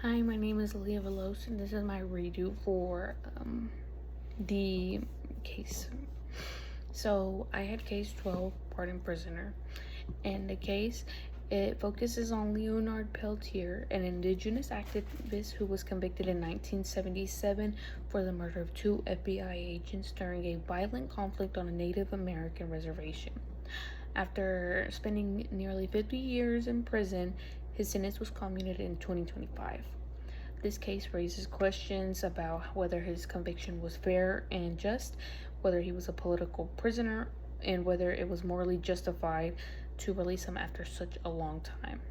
Hi, my name is Leah Velos, and this is my redo for the case. So I had case 12, Pardoned Prisoner, and the case it focuses on Leonard Peltier, an indigenous activist who was convicted in 1977 for the murder of two FBI agents during a violent conflict on a Native American reservation. After spending nearly 50 years in prison, his sentence was commuted in 2025. This case raises questions about whether his conviction was fair and just, whether he was a political prisoner, and whether it was morally justified to release him after such a long time.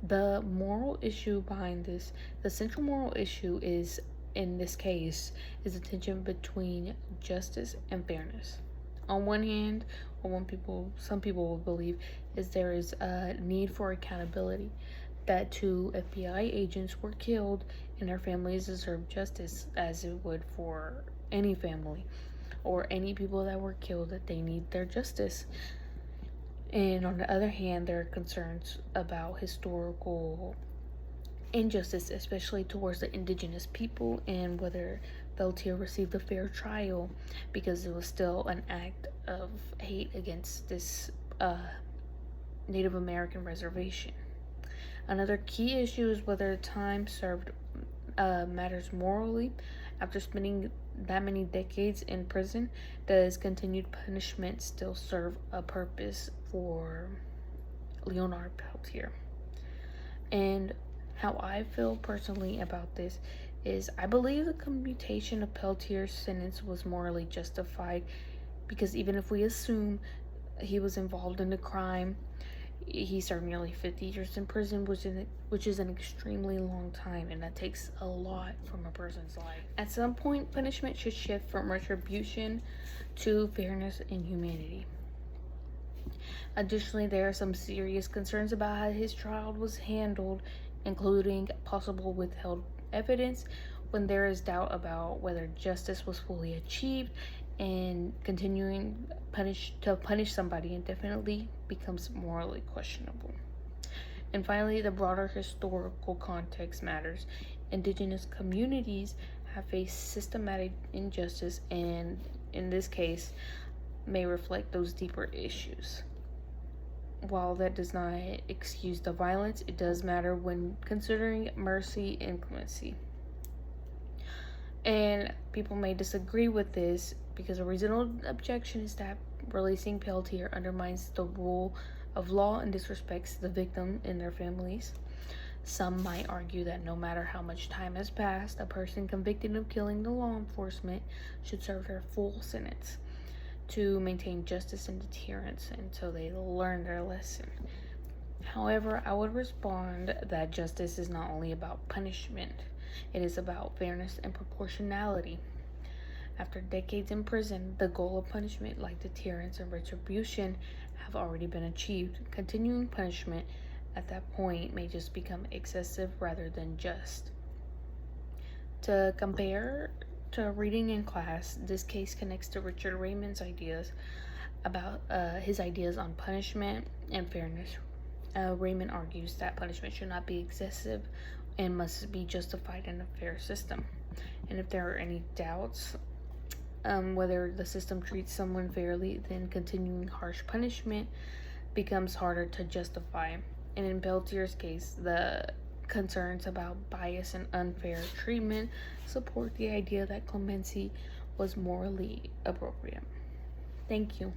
The moral issue behind this, the central moral issue is, in this case, is the tension between justice and fairness. On one hand, or some people will believe, is there is a need for accountability, that two FBI agents were killed and their families deserve justice as it would for any family or any people that were killed, that they need their justice. And on the other hand, there are concerns about historical injustice, especially towards the indigenous people, and whether Peltier received a fair trial because it was still an act of hate against this Native American reservation. Another key issue is whether time served matters morally. After spending that many decades in prison, does continued punishment still serve a purpose for Leonard Peltier? And how I feel personally about this is I believe the commutation of Peltier's sentence was morally justified, because even if we assume he was involved in the crime, he served nearly 50 years in prison, which is an extremely long time, and that takes a lot from a person's life. At some point, punishment should shift from retribution to fairness and humanity. Additionally, there are some serious concerns about how his trial was handled, including possible withheld evidence when there is doubt about whether justice was fully achieved, and continuing to punish somebody indefinitely becomes morally questionable. And finally, the broader historical context matters. Indigenous communities have faced systematic injustice, and in this case, may reflect those deeper issues. While that does not excuse the violence, it does matter when considering mercy and clemency. And people may disagree with this because a reasonable objection is that releasing Peltier undermines the rule of law and disrespects the victim and their families. Some might argue that no matter how much time has passed, a person convicted of killing the law enforcement should serve their full sentence to maintain justice and deterrence until they learn their lesson. However, I would respond that justice is not only about punishment, it is about fairness and proportionality. After decades in prison, the goal of punishment, like deterrence and retribution, have already been achieved. Continuing punishment at that point may just become excessive rather than just. To compare to reading in class, this case connects to Richard Raymond's ideas about his ideas on punishment and fairness. Raymond argues that punishment should not be excessive and must be justified in a fair system. And if there are any doubts whether the system treats someone fairly, then continuing harsh punishment becomes harder to justify. And in Peltier's case, the concerns about bias and unfair treatment support the idea that clemency was morally appropriate. Thank you.